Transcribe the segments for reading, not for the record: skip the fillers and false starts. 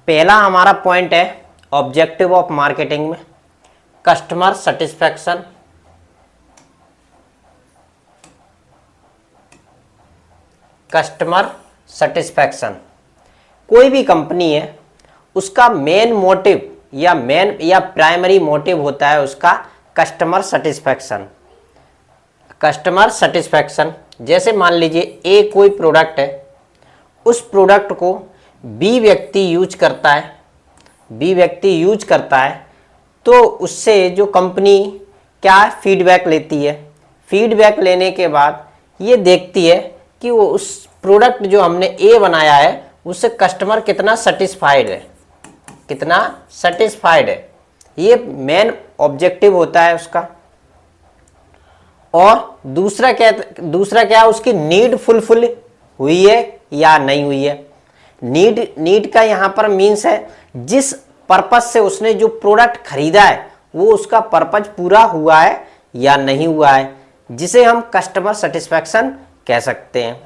पहला हमारा पॉइंट है ऑब्जेक्टिव ऑफ मार्केटिंग में कस्टमर सेटिस्फैक्शन। कस्टमर सेटिस्फैक्शन, कोई भी कंपनी है उसका मेन मोटिव या प्राइमरी मोटिव होता है उसका कस्टमर सेटिस्फैक्शन। कस्टमर सेटिस्फैक्शन, जैसे मान लीजिए ए कोई प्रोडक्ट है, उस प्रोडक्ट को बी व्यक्ति यूज करता है, तो उससे जो कंपनी क्या फीडबैक लेती है, फीडबैक लेने के बाद ये देखती है कि वो उस प्रोडक्ट जो हमने ए बनाया है उससे कस्टमर कितना सेटिस्फाइड है, ये मेन ऑब्जेक्टिव होता है उसका। और दूसरा क्या उसकी नीड फुलफिल हुई है या नहीं हुई है। नीड का यहाँ पर मीन्स है जिस पर्पज से उसने जो प्रोडक्ट खरीदा है वो उसका पर्पज पूरा हुआ है या नहीं हुआ है, जिसे हम कस्टमर सेटिस्फैक्शन कह सकते हैं।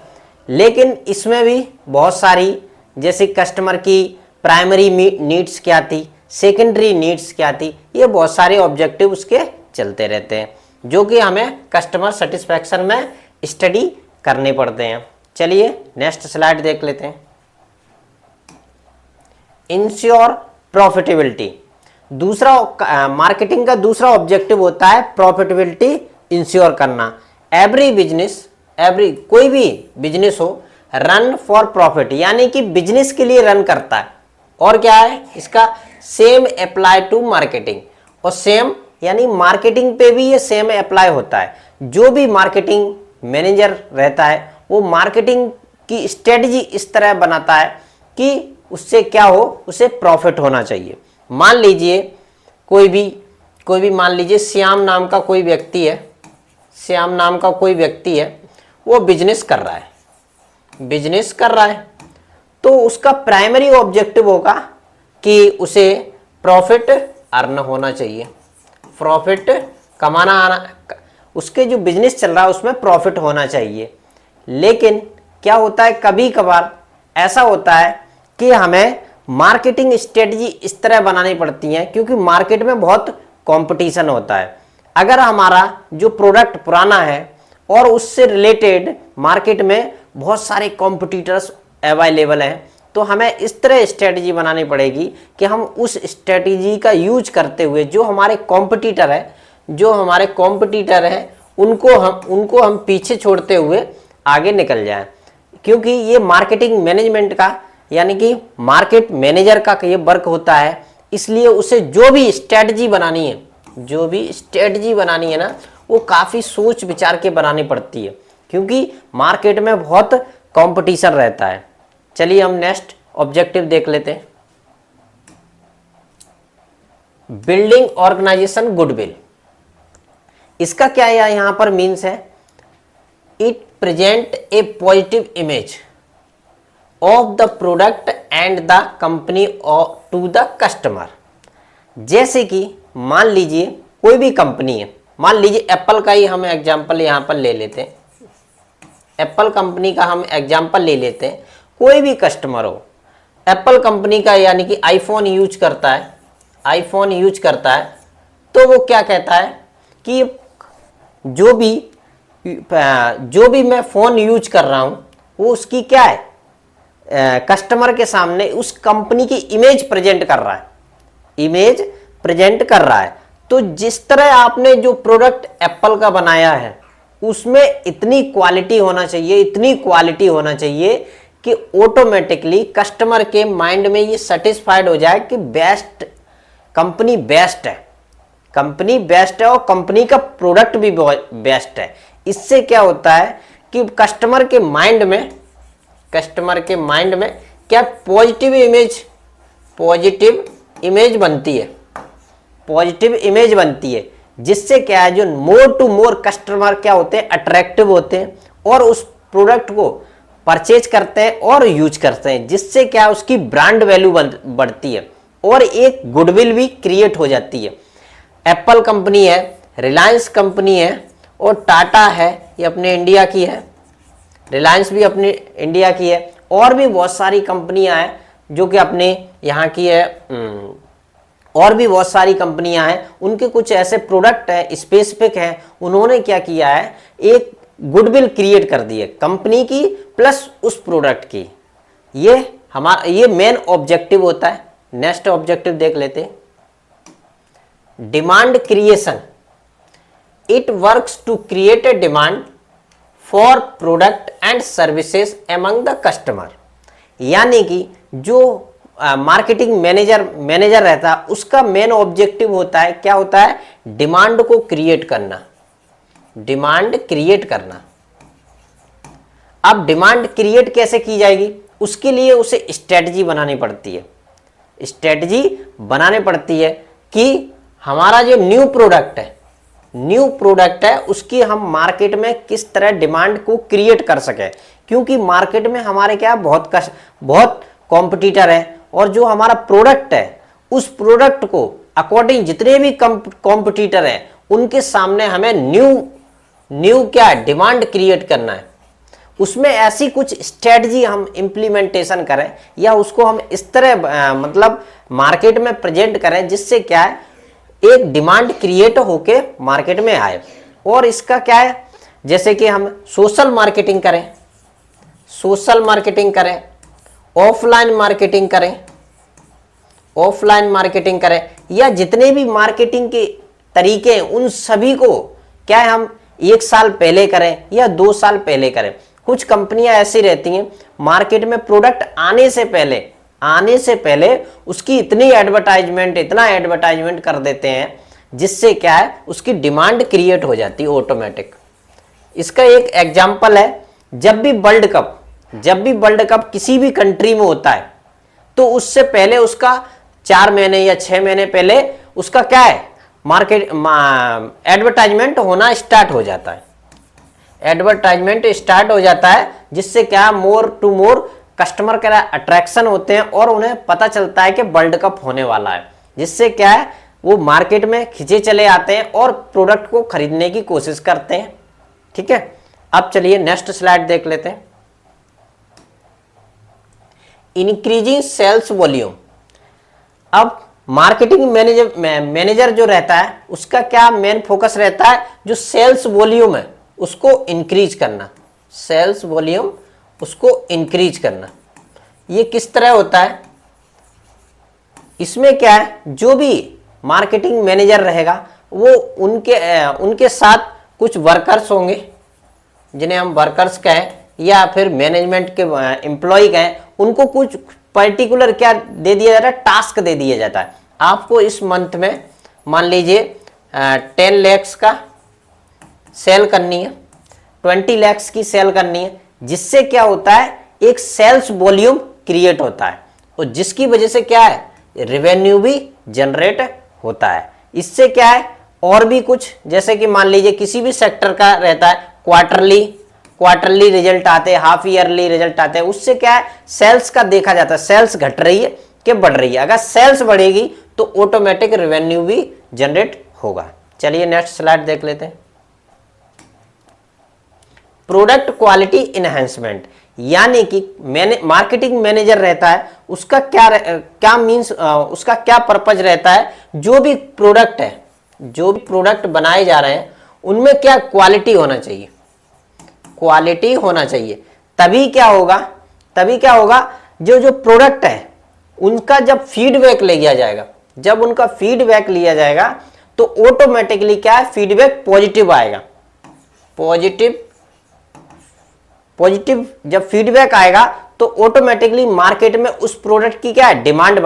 लेकिन इसमें भी बहुत सारी, जैसे कस्टमर की प्राइमरी नीड्स क्या थी, सेकेंडरी नीड्स क्या थी, ये बहुत सारे ऑब्जेक्टिव उसके चलते रहते हैं जो कि हमें कस्टमर सेटिस्फैक्शन में स्टडी करने पड़ते हैं। चलिए नेक्स्ट स्लाइड देख लेते हैं। इंश्योर प्रॉफिटेबिलिटी, दूसरा मार्केटिंग का दूसरा ऑब्जेक्टिव होता है प्रॉफिटेबिलिटी इंश्योर करना। कोई भी बिजनेस हो रन फॉर प्रॉफिट, यानी कि बिजनेस के लिए रन करता है। और क्या है इसका सेम अप्लाई टू मार्केटिंग, और सेम यानी मार्केटिंग पे भी ये सेम अप्लाई होता है। जो भी मार्केटिंग मैनेजर रहता है वो मार्केटिंग की स्ट्रेटजी इस तरह बनाता है कि उससे क्या हो, उसे प्रॉफिट होना चाहिए। मान लीजिए कोई भी मान लीजिए श्याम नाम का कोई व्यक्ति है, वो बिजनेस कर रहा है, तो उसका प्राइमरी ऑब्जेक्टिव होगा कि उसे प्रॉफिट अर्न होना चाहिए, प्रॉफिट कमाना आना, उसके जो बिजनेस चल रहा है उसमें प्रॉफिट होना चाहिए। लेकिन क्या होता है, कभी कभार ऐसा होता है कि हमें मार्केटिंग स्ट्रेटजी इस तरह बनानी पड़ती है क्योंकि मार्केट में बहुत कंपटीशन होता है। अगर हमारा जो प्रोडक्ट पुराना है और उससे रिलेटेड मार्केट में बहुत सारे कॉम्पिटिटर्स अवेलेबल हैं, तो हमें इस तरह स्ट्रेटजी बनानी पड़ेगी कि हम उस स्ट्रेटजी का यूज करते हुए जो हमारे कॉम्पिटिटर है उनको हम पीछे छोड़ते हुए आगे निकल जाएं। क्योंकि ये मार्केटिंग मैनेजमेंट का यानी कि मार्केट मैनेजर का ये वर्क होता है, इसलिए उसे जो भी स्ट्रेटजी बनानी है ना, वो काफ़ी सोच विचार के बनानी पड़ती है क्योंकि मार्केट में बहुत कंपटीशन रहता है। चलिए हम नेक्स्ट ऑब्जेक्टिव देख लेते हैं। बिल्डिंग ऑर्गेनाइजेशन गुडविल, इसका क्या है यहाँ पर मीन्स है, it present a positive image of the product and the company to the customer. जैसे कि मान लीजिए कोई भी कंपनी है, मान लीजिए एप्पल का ही हम एग्जांपल यहाँ पर ले लेते हैं, एप्पल कंपनी का हम एग्जांपल ले लेते हैं। कोई भी कस्टमर हो एप्पल कंपनी का यानी कि आईफोन यूज करता है, तो वो क्या कहता है कि जो भी मैं फ़ोन यूज कर रहा हूँ वो उसकी क्या है, कस्टमर के सामने उस कंपनी की इमेज प्रेजेंट कर रहा है। तो जिस तरह आपने जो प्रोडक्ट एप्पल का बनाया है उसमें इतनी क्वालिटी होना चाहिए कि ऑटोमेटिकली कस्टमर के माइंड में ये सेटिस्फाइड हो जाए कि कंपनी बेस्ट है और कंपनी का प्रोडक्ट भी बेस्ट है। इससे क्या होता है कि कस्टमर के माइंड में क्या पॉजिटिव इमेज बनती है, जिससे क्या है जो मोर टू मोर कस्टमर क्या होते हैं, अट्रैक्टिव होते हैं और उस प्रोडक्ट को परचेज करते हैं और यूज करते हैं, जिससे क्या उसकी ब्रांड वैल्यू बढ़ती है और एक गुडविल भी क्रिएट हो जाती है। एप्पल कंपनी है, रिलायंस कंपनी है और टाटा है, ये अपने इंडिया की है, रिलायंस भी अपने इंडिया की है, और भी बहुत सारी कंपनियां हैं जो कि अपने यहाँ की है, और भी बहुत सारी कंपनियां हैं, उनके कुछ ऐसे प्रोडक्ट है स्पेसिफिक हैं, उन्होंने क्या किया है, एक गुडविल क्रिएट कर दी है कंपनी की प्लस उस प्रोडक्ट की। ये मेन ऑब्जेक्टिव होता है। नेक्स्ट ऑब्जेक्टिव देख लेते हैं, demand creation. It works to create a demand for product and services among the customer. यानी कि जो मार्केटिंग मैनेजर रहता है, उसका मेन ऑब्जेक्टिव होता है, क्या होता है, डिमांड को क्रिएट करना, डिमांड क्रिएट करना। अब डिमांड क्रिएट कैसे की जाएगी, उसके लिए उसे स्ट्रेटजी बनानी पड़ती है। स्ट्रेटजी बनानी पड़ती है कि हमारा जो न्यू प्रोडक्ट है उसकी हम मार्केट में किस तरह डिमांड को क्रिएट कर सके, क्योंकि मार्केट में हमारे क्या बहुत कॉम्पिटिटर है, और जो हमारा प्रोडक्ट है उस प्रोडक्ट को अकॉर्डिंग जितने भी कॉम्पिटिटर हैं उनके सामने हमें न्यू क्या डिमांड क्रिएट करना है। उसमें ऐसी कुछ स्ट्रेटजी हम इम्प्लीमेंटेशन करें, या उसको हम इस तरह मतलब मार्केट में प्रेजेंट करें जिससे क्या है, एक डिमांड क्रिएट होके मार्केट में आए। और इसका क्या है, जैसे कि हम सोशल मार्केटिंग करें, ऑफलाइन मार्केटिंग करें, या जितने भी मार्केटिंग के तरीके हैं उन सभी को क्या है, हम 1 साल पहले करें या 2 साल पहले करें। कुछ कंपनियां ऐसी रहती हैं, मार्केट में प्रोडक्ट आने से पहले उसकी इतना एडवर्टाइजमेंट कर देते हैं, जिससे क्या है, उसकी डिमांड क्रिएट हो जाती है ऑटोमेटिक। इसका एक एग्जांपल है, जब भी वर्ल्ड कप किसी भी कंट्री में होता है, तो उससे पहले उसका 4 महीने या 6 महीने पहले उसका क्या है, एडवर्टाइजमेंट होना स्टार्ट हो जाता है, जिससे क्या मोर टू मोर कस्टमर का अट्रैक्शन होते हैं और उन्हें पता चलता है कि वर्ल्ड कप होने वाला है, जिससे क्या है, वो मार्केट में खिंचे चले आते हैं और प्रोडक्ट को खरीदने की कोशिश करते हैं। ठीक है, अब चलिए नेक्स्ट स्लाइड देख लेते हैं, इंक्रीजिंग सेल्स वॉल्यूम। अब मार्केटिंग मैनेजर जो रहता है उसका क्या मेन फोकस रहता है, जो सेल्स वॉल्यूम है उसको इंक्रीज करना। ये किस तरह होता है, इसमें क्या है, जो भी मार्केटिंग मैनेजर रहेगा वो उनके साथ कुछ वर्कर्स होंगे, जिन्हें हम वर्कर्स कहें या फिर मैनेजमेंट के एम्प्लॉय कहें, उनको कुछ पर्टिकुलर क्या दे दिया जाता है, टास्क दे दिया जाता है। आपको इस मंथ में मान लीजिए 10 lakhs का सेल करनी है, 20 lakhs की सेल करनी है, जिससे क्या होता है, एक सेल्स वॉल्यूम क्रिएट होता है, और जिसकी वजह से क्या है, रेवेन्यू भी जनरेट होता है। इससे क्या है, और भी कुछ, जैसे कि मान लीजिए किसी भी सेक्टर का रहता है, क्वार्टरली रिजल्ट आते हैं, हाफ ईयरली रिजल्ट आते हैं, उससे क्या है, सेल्स का देखा जाता है, सेल्स घट रही है कि बढ़ रही है। अगर सेल्स बढ़ेगी तो ऑटोमेटिक रेवेन्यू भी जनरेट होगा। चलिए नेक्स्ट स्लाइड देख लेते हैं, प्रोडक्ट क्वालिटी इनहेंसमेंट। यानी कि मार्केटिंग मैनेजर रहता है, उसका क्या मींस, उसका क्या पर्पज रहता है, जो भी प्रोडक्ट बनाए जा रहे हैं उनमें क्या क्वालिटी होना चाहिए। तभी क्या होगा, जो प्रोडक्ट है उनका जब फीडबैक लिया जाएगा, तो ऑटोमेटिकली क्या है, फीडबैक पॉजिटिव आएगा। पॉजिटिव जब फीडबैक आएगा तो ऑटोमेटिकली मार्केट में उस प्रोडक्ट की क्या है, डिमांड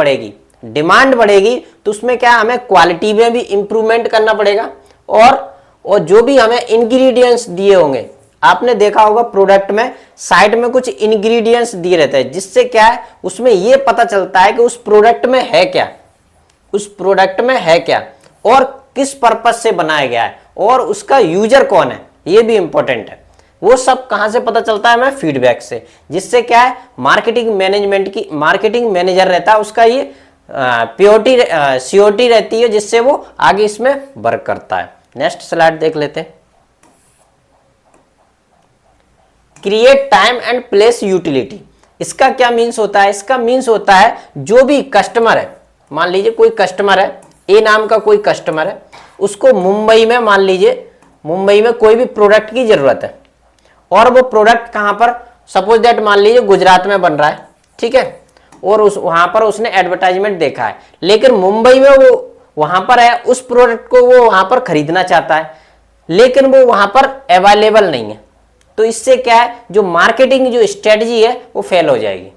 बढ़ेगी, तो उसमें क्या है, हमें क्वालिटी में भी इंप्रूवमेंट करना पड़ेगा। और जो भी हमें इंग्रेडिएंट्स दिए होंगे, आपने देखा होगा प्रोडक्ट में साइड में कुछ इंग्रेडिएंट्स दिए रहते हैं, जिससे क्या है, उसमें यह पता चलता है कि उस प्रोडक्ट में है क्या और किस पर्पस से बनाया गया है, और उसका यूजर कौन है, यह भी इंपॉर्टेंट है। वो सब कहां से पता चलता है, हमें फीडबैक से, जिससे क्या है, मार्केटिंग मैनेजर रहता है, उसका ये सियोरिटी रहती है, जिससे वो आगे इसमें वर्क करता है। नेक्स्ट स्लाइड देख लेते हैं, create time and place utility. इसका क्या मीन्स होता है? इसका मीन्स होता है जो भी कस्टमर है, मान लीजिए कोई कस्टमर है, ए नाम का कोई कस्टमर है, उसको मुंबई में, मान लीजिए मुंबई में कोई भी प्रोडक्ट की जरूरत है, और वो प्रोडक्ट कहां पर, सपोज दैट मान लीजिए गुजरात में बन रहा है, ठीक है, और उस वहां पर उसने एडवर्टाइजमेंट देखा है, लेकिन मुंबई में वो वहां पर है, उस प्रोडक्ट को वो वहां पर खरीदना चाहता है, लेकिन वो वहां पर अवेलेबल नहीं है। तो इससे क्या है, जो मार्केटिंग जो स्ट्रेटजी है वो फेल हो जाएगी।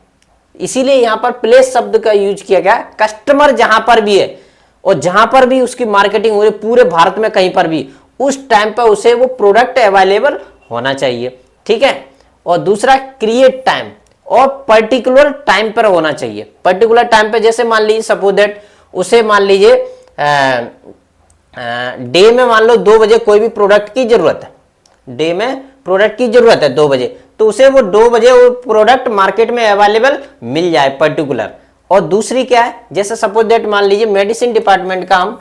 इसीलिए यहां पर प्लेस शब्द का यूज किया गया। कस्टमर जहां पर भी है और जहां पर भी उसकी मार्केटिंग हो रही, पूरे भारत में कहीं पर भी, उस टाइम पर उसे वो प्रोडक्ट अवेलेबल होना चाहिए, ठीक है। और दूसरा, क्रिएट टाइम, और पर्टिकुलर टाइम पर होना चाहिए। पर्टिकुलर टाइम पे, जैसे मान लीजिए सपोज दैट उसे मान लीजिए डे में मान लो 2 बजे कोई भी प्रोडक्ट की जरूरत है, डे में प्रोडक्ट की जरूरत है 2 बजे, तो उसे वो 2 बजे वो प्रोडक्ट मार्केट में अवेलेबल मिल जाए पर्टिकुलर। और दूसरी क्या है, जैसे सपोज दैट मान लीजिए मेडिसिन डिपार्टमेंट का हम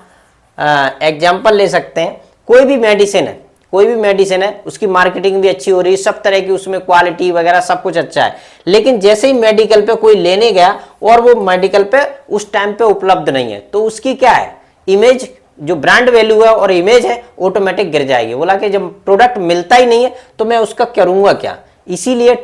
एग्जांपल ले सकते हैं। कोई भी मेडिसिन है, कोई भी मेडिसिन है, उसकी मार्केटिंग भी अच्छी हो रही है, सब तरह की उसमें क्वालिटी वगैरह सब कुछ अच्छा है, लेकिन जैसे ही मेडिकल पे कोई लेने गया और वो मेडिकल पे उस टाइम पे उपलब्ध नहीं है, तो उसकी क्या है, इमेज, जो ब्रांड वैल्यू है और इमेज है, ऑटोमेटिक गिर जाएगी। बोला कि जब प्रोडक्ट मिलता ही नहीं है तो मैं उसका करूंगा क्या। इसीलिए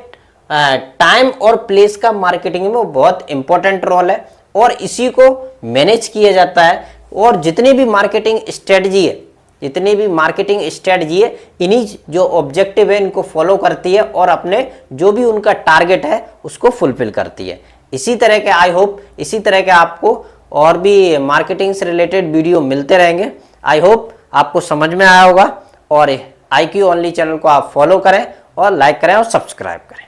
टाइम और प्लेस का मार्केटिंग में बहुत इंपॉर्टेंट रोल है, और इसी को मैनेज किया जाता है। और जितनी भी मार्केटिंग स्ट्रेटजी है, जितनी भी मार्केटिंग स्ट्रेटजी है, इन्हीं जो ऑब्जेक्टिव है इनको फॉलो करती है, और अपने जो भी उनका टारगेट है उसको फुलफिल करती है। इसी तरह के, आई होप इसी तरह के आपको और भी मार्केटिंग से रिलेटेड वीडियो मिलते रहेंगे। आई होप आपको समझ में आया होगा, और IQ ओनली चैनल को आप फॉलो करें और लाइक करें और सब्सक्राइब करें।